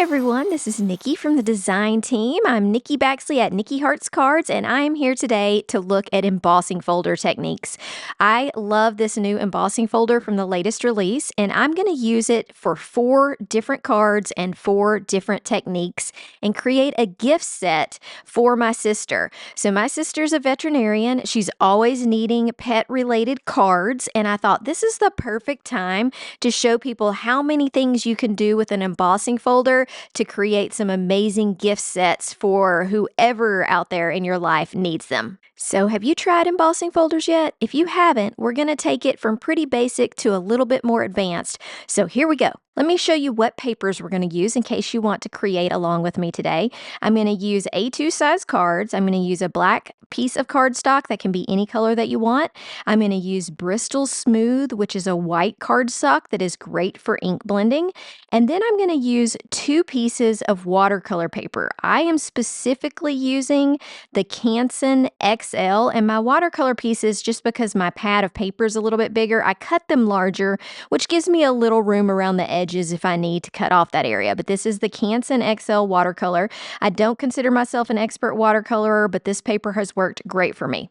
everyone, this is Nikki from the design team. I'm Nikki Baxley at Nikki Hearts Cards, and I am here today to look at embossing folder techniques. I love this new embossing folder from the latest release, and I'm going to use it for 4 different cards and 4 different techniques and create a gift set for my sister. So my sister's a veterinarian. She's always needing pet-related cards, and I thought this is the perfect time to show people how many things you can do with an embossing folder to create some amazing gift sets for whoever out there in your life needs them. So have you tried embossing folders yet? If you haven't, we're going to take it from pretty basic to a little bit more advanced. So here we go. Let me show you what papers we're going to use in case you want to create along with me today. I'm going to use A2 size cards. I'm going to use a black piece of cardstock that can be any color that you want. I'm going to use Bristol Smooth, which is a white cardstock that is great for ink blending. And then I'm going to use 2 pieces of watercolor paper. I am specifically using the Canson XL, and my watercolor pieces, just because my pad of paper is a little bit bigger, I cut them larger, which gives me a little room around the edges if I need to cut off that area. But this is the Canson XL watercolor. I don't consider myself an expert watercolorer, but this paper has worked great for me.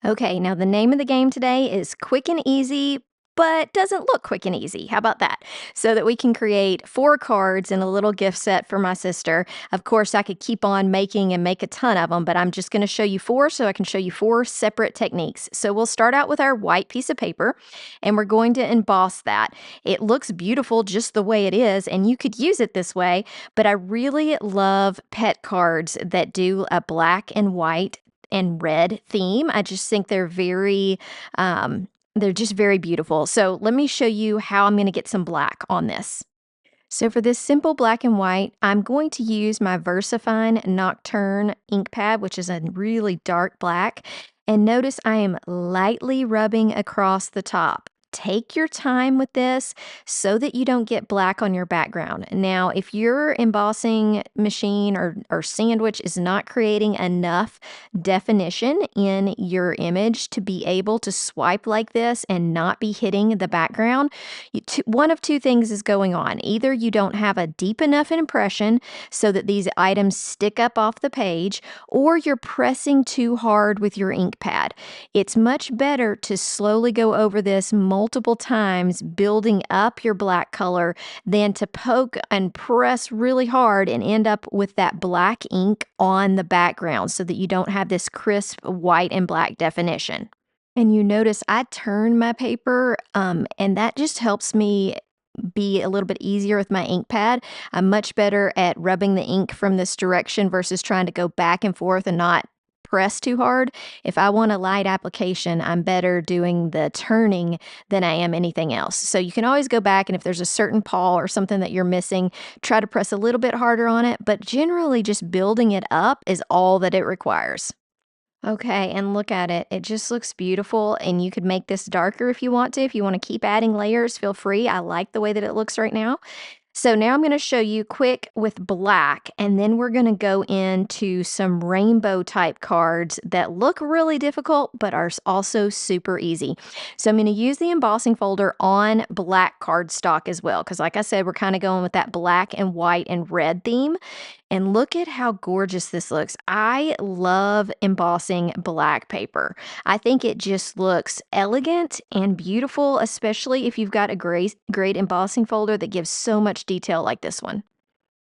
Okay, now the name of the game today is Quick and Easy, but doesn't look quick and easy. How about that? So that we can create 4 cards and a little gift set for my sister. Of course, I could keep on making and make a ton of them, but I'm just going to show you 4 so I can show you 4 separate techniques. So we'll start out with our white piece of paper, and we're going to emboss that. It looks beautiful just the way it is, and you could use it this way, but I really love pet cards that do a black and white and red theme. I just think they're just very beautiful. So let me show you how I'm going to get some black on this. So for this simple black and white, I'm going to use my VersaFine Nocturne ink pad, which is a really dark black. And notice I am lightly rubbing across the top. Take your time with this so that you don't get black on your background. Now, if your embossing machine or sandwich is not creating enough definition in your image to be able to swipe like this and not be hitting the background, one of 2 things is going on. Either you don't have a deep enough impression so that these items stick up off the page, or you're pressing too hard with your ink pad. It's much better to slowly go over this multiple times, building up your black color, than to poke and press really hard and end up with that black ink on the background so that you don't have this crisp white and black definition. And you notice I turn my paper, and that just helps me be a little bit easier with my ink pad. I'm much better at rubbing the ink from this direction versus trying to go back and forth and not press too hard. If I want a light application, I'm better doing the turning than I am anything else. So you can always go back, and if there's a certain paw or something that you're missing, try to press a little bit harder on it, but generally just building it up is all that it requires. Okay, and look at it. It just looks beautiful, and you could make this darker if you want to. If you want to keep adding layers, feel free. I like the way that it looks right now. So now I'm going to show you quick with black, and then we're going to go into some rainbow type cards that look really difficult but are also super easy. So I'm going to use the embossing folder on black cardstock as well, because like I said, we're kind of going with that black and white and red theme. And look at how gorgeous this looks. I love embossing black paper. I think it just looks elegant and beautiful, especially if you've got a great embossing folder that gives so much detail like this one.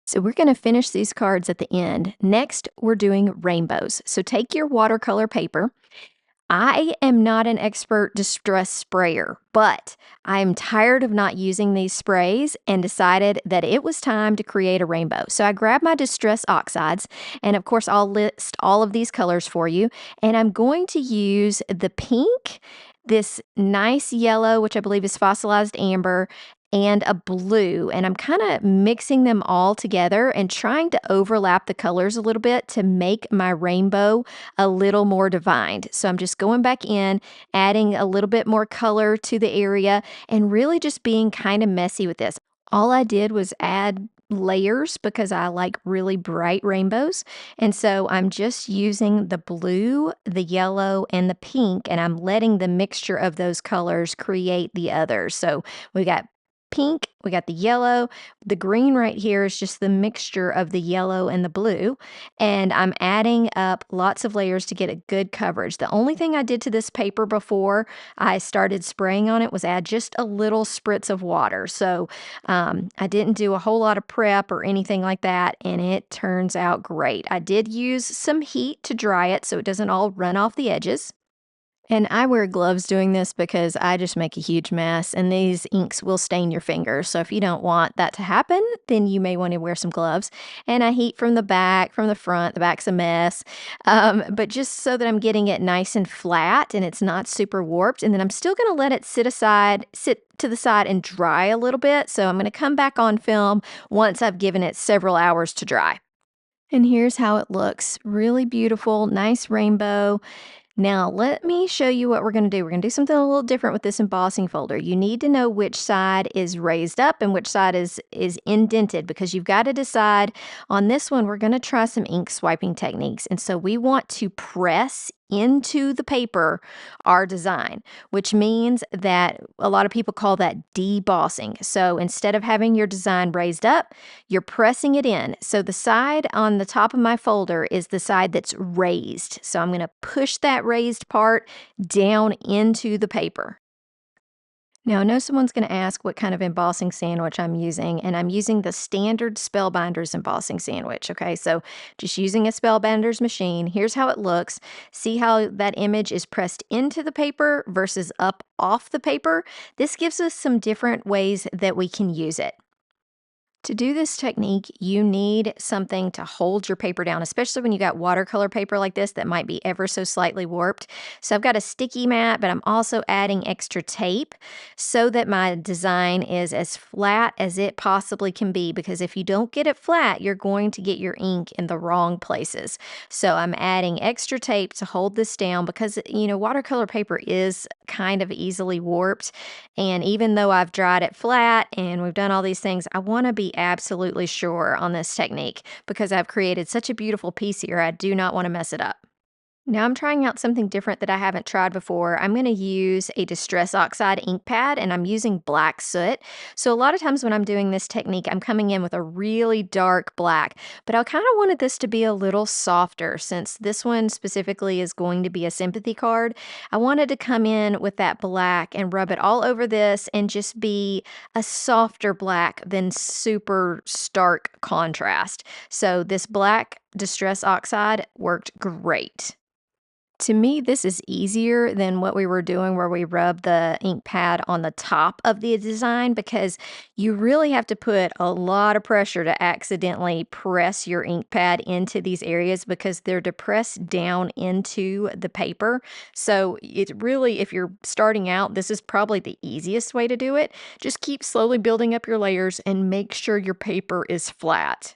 So we're going to finish these cards at the end. Next, we're doing rainbows. So take your watercolor paper. I am not an expert distress sprayer, but I am tired of not using these sprays and decided that it was time to create a rainbow. So I grabbed my distress oxides, and of course I'll list all of these colors for you, and I'm going to use the pink, this nice yellow, which I believe is fossilized amber, and a blue, and I'm kind of mixing them all together and trying to overlap the colors a little bit to make my rainbow a little more defined. So I'm just going back in, adding a little bit more color to the area, and really just being kind of messy with this. All I did was add layers because I like really bright rainbows. And so I'm just using the blue, the yellow, and the pink, and I'm letting the mixture of those colors create the others. So we got pink, we got the yellow. The green right here is just the mixture of the yellow and the blue. And I'm adding up lots of layers to get a good coverage. The only thing I did to this paper before I started spraying on it was add just a little spritz of water. So I didn't do a whole lot of prep or anything like that, and it turns out great. I did use some heat to dry it so it doesn't all run off the edges. And I wear gloves doing this because I just make a huge mess, and these inks will stain your fingers. So if you don't want that to happen, then you may want to wear some gloves. And I heat from the back, from the front. The back's a mess. But just so that I'm getting it nice and flat and it's not super warped. And then I'm still going to let it sit to the side and dry a little bit. So I'm going to come back on film once I've given it several hours to dry. And here's how it looks. Really beautiful, nice rainbow. Now, let me show you what we're going to do. We're going to do something a little different with this embossing folder. You need to know which side is raised up and which side is indented, because you've got to decide. On this one, we're going to try some ink swiping techniques. And so we want to press into the paper our design, which means that a lot of people call that debossing. So instead of having your design raised up, you're pressing it in. So the side on the top of my folder is the side that's raised. So I'm going to push that raised part down into the paper. Now, I know someone's going to ask what kind of embossing sandwich I'm using, and I'm using the standard Spellbinders embossing sandwich. Okay, so just using a Spellbinders machine. Here's how it looks. See how that image is pressed into the paper versus up off the paper? This gives us some different ways that we can use it. To do this technique, you need something to hold your paper down, especially when you got watercolor paper like this that might be ever so slightly warped. So I've got a sticky mat, but I'm also adding extra tape so that my design is as flat as it possibly can be, because if you don't get it flat, you're going to get your ink in the wrong places. So I'm adding extra tape to hold this down because, watercolor paper is kind of easily warped. And even though I've dried it flat and we've done all these things, I want to be absolutely sure on this technique because I've created such a beautiful piece here. I do not want to mess it up. Now I'm trying out something different that I haven't tried before. I'm going to use a Distress Oxide ink pad, and I'm using black soot. So a lot of times when I'm doing this technique, I'm coming in with a really dark black, but I kind of wanted this to be a little softer since this one specifically is going to be a sympathy card. I wanted to come in with that black and rub it all over this and just be a softer black than super stark contrast. So this black Distress Oxide worked great. To me, this is easier than what we were doing where we rub the ink pad on the top of the design, because you really have to put a lot of pressure to accidentally press your ink pad into these areas because they're depressed down into the paper. So it really, if you're starting out, this is probably the easiest way to do it. Just keep slowly building up your layers and make sure your paper is flat.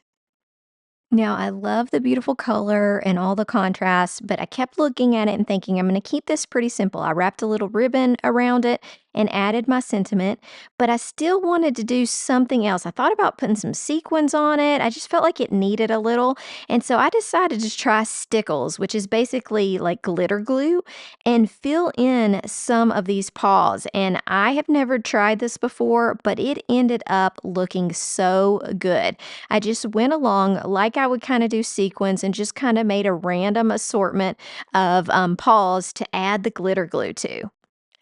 Now, I love the beautiful color and all the contrast, but I kept looking at it and thinking I'm going to keep this pretty simple. I wrapped a little ribbon around it and added my sentiment, but I still wanted to do something else. I thought about putting some sequins on it. I just felt like it needed a little. And so I decided to try stickles, which is basically like glitter glue, and fill in some of these paws. And I have never tried this before, but it ended up looking so good. I just went along like I would kind of do sequins and just kind of made a random assortment of paws to add the glitter glue to.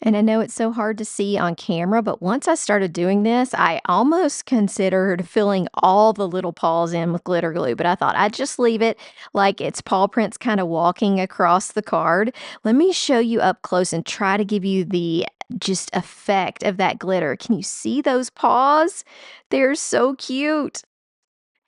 And I know it's so hard to see on camera, but once I started doing this, I almost considered filling all the little paws in with glitter glue, but I thought I'd just leave it like it's paw prints kind of walking across the card. Let me show you up close and try to give you the just effect of that glitter. Can you see those paws? They're so cute.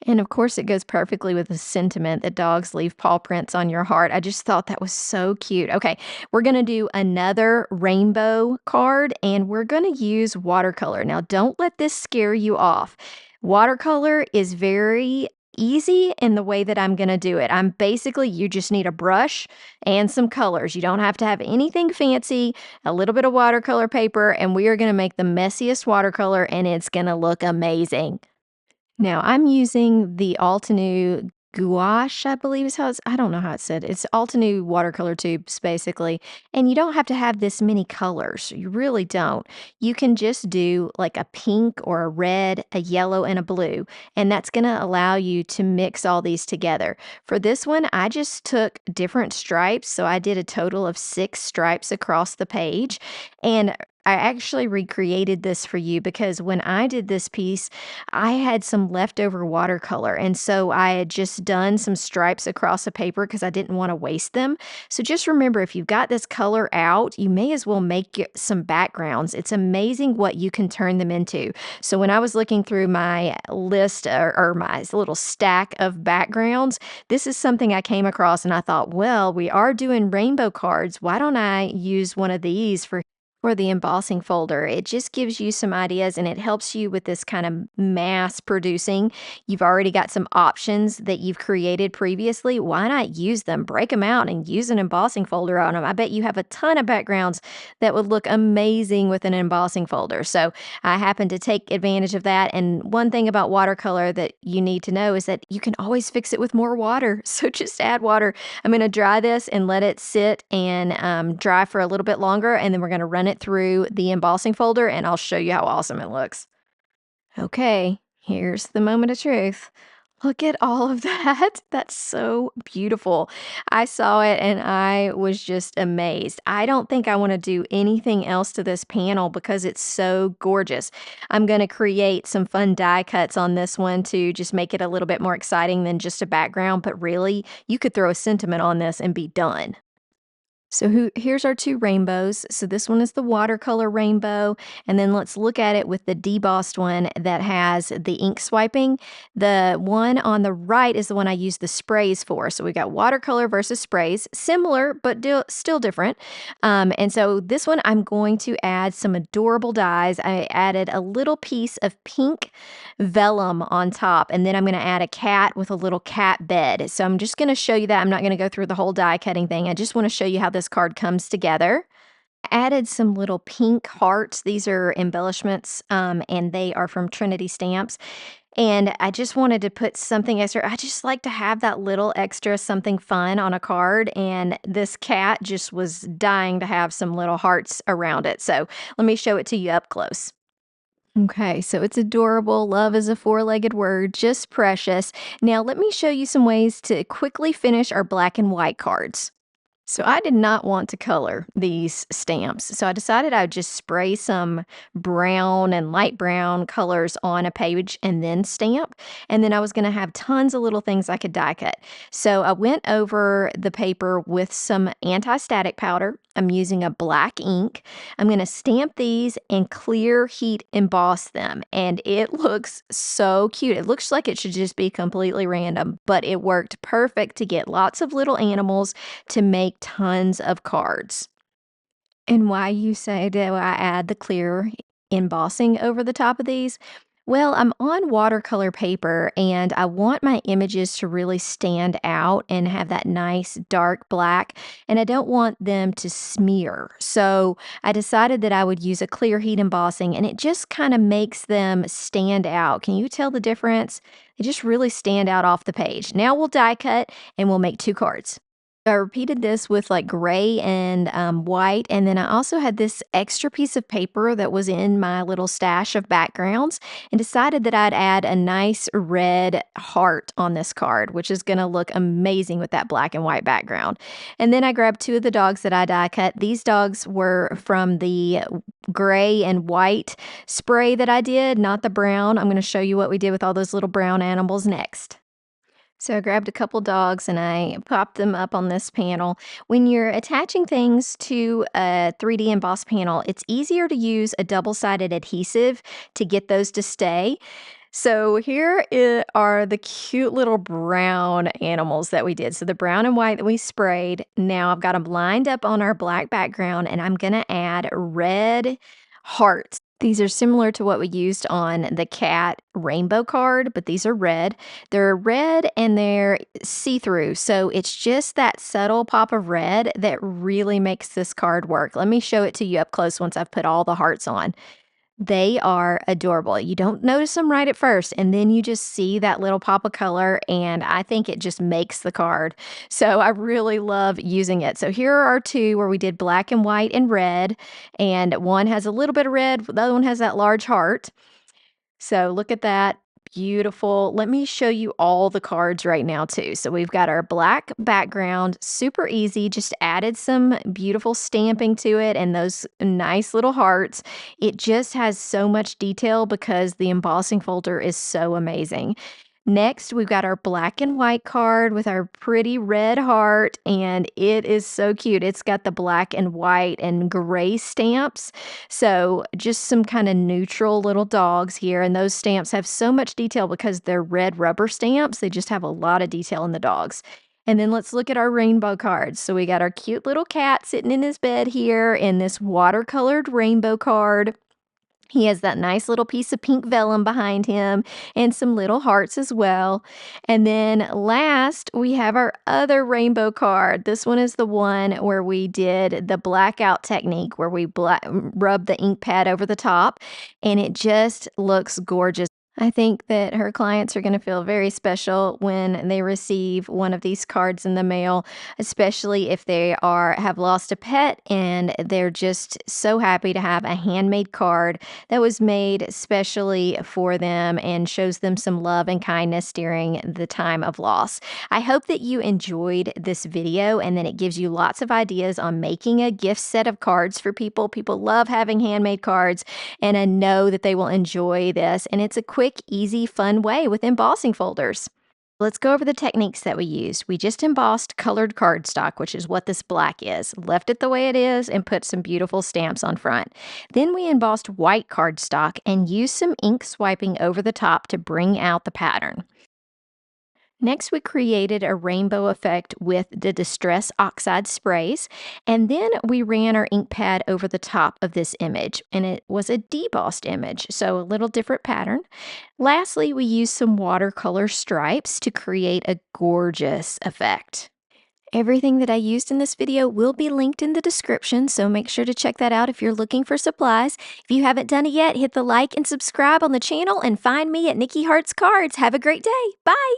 And of course, it goes perfectly with the sentiment that dogs leave paw prints on your heart. I just thought that was so cute. Okay, we're going to do another rainbow card, and we're going to use watercolor. Now, don't let this scare you off. Watercolor is very easy in the way that I'm going to do it. You just need a brush and some colors. You don't have to have anything fancy, a little bit of watercolor paper, and we are going to make the messiest watercolor, and it's going to look amazing. Now, I'm using the Altenew gouache, I believe is how it's I don't know how it's said. It's Altenew watercolor tubes, basically, and you don't have to have this many colors, you really don't. You can just do, like, a pink or a red, a yellow, and a blue, and that's gonna allow you to mix all these together. For this one, I just took different stripes, so I did a total of 6 stripes across the page, and I actually recreated this for you because when I did this piece, I had some leftover watercolor, and so I had just done some stripes across the paper because I didn't wanna waste them. So just remember, if you've got this color out, you may as well make some backgrounds. It's amazing what you can turn them into. So when I was looking through my list or my little stack of backgrounds, this is something I came across and I thought, well, we are doing rainbow cards. Why don't I use one of these for the embossing folder? It just gives you some ideas and it helps you with this kind of mass producing. You've already got some options that you've created previously. Why not use them? Break them out and use an embossing folder on them. I bet you have a ton of backgrounds that would look amazing with an embossing folder. So I happen to take advantage of that. And one thing about watercolor that you need to know is that you can always fix it with more water. So just add water. I'm going to dry this and let it sit and dry for a little bit longer, and then we're going to run it through the embossing folder, and I'll show you how awesome it looks. Okay, here's the moment of truth. Look at all of that. That's so beautiful. I saw it and I was just amazed. I don't think I want to do anything else to this panel because it's so gorgeous. I'm going to create some fun die cuts on this one to just make it a little bit more exciting than just a background, but really, you could throw a sentiment on this and be done. So here's our 2 rainbows. So this one is the watercolor rainbow, and then let's look at it with the debossed one that has the ink swiping. The one on the right is the one I use the sprays for. So we got watercolor versus sprays, similar but still different. And so this one I'm going to add some adorable dies. I added a little piece of pink vellum on top, and then I'm going to add a cat with a little cat bed. So I'm just going to show you that. I'm not going to go through the whole die cutting thing. I just want to show you how this card comes together. Added some little pink hearts. These are embellishments, and they are from Trinity Stamps. And I just wanted to put something extra. I just like to have that little extra something fun on a card, and this cat just was dying to have some little hearts around it. So let me show it to you up close. Okay, so it's adorable. Love is a four-legged word, just precious. Now, let me show you some ways to quickly finish our black and white cards. So I did not want to color these stamps. So I decided I would just spray some brown and light brown colors on a page and then stamp. And then I was going to have tons of little things I could die cut. So I went over the paper with some anti-static powder. I'm using a black ink. I'm going to stamp these and clear heat emboss them. And it looks so cute. It looks like it should just be completely random, but it worked perfect to get lots of little animals to make tons of cards. And why you say, do I add the clear embossing over the top of these? Well, I'm on watercolor paper and I want my images to really stand out and have that nice dark black, and I don't want them to smear. So I decided that I would use a clear heat embossing, and it just kind of makes them stand out. Can you tell the difference? They just really stand out off the page. Now we'll die cut and we'll make 2 cards. I repeated this with like gray and white. And then I also had this extra piece of paper that was in my little stash of backgrounds and decided that I'd add a nice red heart on this card, which is going to look amazing with that black and white background. And then I grabbed 2 of the dogs that I die cut. These dogs were from the gray and white spray that I did, not the brown. I'm going to show you what we did with all those little brown animals next. So I grabbed a couple dogs and I popped them up on this panel. When you're attaching things to a 3D emboss panel, it's easier to use a double-sided adhesive to get those to stay. So are the cute little brown animals that we did. So the brown and white that we sprayed. Now I've got them lined up on our black background, and I'm going to add red hearts. These are similar to what we used on the cat rainbow card, but these are red. They're red and they're see-through, so it's just that subtle pop of red that really makes this card work. Let me show it to you up close once I've put all the hearts on. They are adorable. You don't notice them right at first, and then you just see that little pop of color, and I think it just makes the card. So I really love using it. So here are our 2 where we did black and white and red, and one has a little bit of red, the other one has that large heart. So look at that. Beautiful. Let me show you all the cards right now, too. So we've got our black background, super easy, just added some beautiful stamping to it and those nice little hearts. It just has so much detail because the embossing folder is so amazing. Next, we've got our black and white card with our pretty red heart, and it is so cute. It's got the black and white and gray stamps. So, just some kind of neutral little dogs here, and those stamps have so much detail because they're red rubber stamps. They just have a lot of detail in the dogs. And then let's look at our rainbow cards. So, we got our cute little cat sitting in his bed here in this watercolored rainbow card. He has that nice little piece of pink vellum behind him and some little hearts as well. And then last, we have our other rainbow card. This one is the one where we did the blackout technique, where we rub the ink pad over the top, and it just looks gorgeous. I think that her clients are going to feel very special when they receive one of these cards in the mail, especially if they have lost a pet and they're just so happy to have a handmade card that was made specially for them and shows them some love and kindness during the time of loss. I hope that you enjoyed this video and that it gives you lots of ideas on making a gift set of cards for people. People love having handmade cards, and I know that they will enjoy this. And it's a quick, easy, fun way with embossing folders. Let's go over the techniques that we used. We just embossed colored cardstock, which is what this black is, left it the way it is, and put some beautiful stamps on front. Then we embossed white cardstock and used some ink swiping over the top to bring out the pattern. Next, we created a rainbow effect with the Distress Oxide sprays, and then we ran our ink pad over the top of this image, and it was a debossed image, so a little different pattern. Lastly, we used some watercolor stripes to create a gorgeous effect. Everything that I used in this video will be linked in the description, so make sure to check that out if you're looking for supplies. If you haven't done it yet, hit the like and subscribe on the channel and find me at Nicki Hearts Cards. Have a great day. Bye!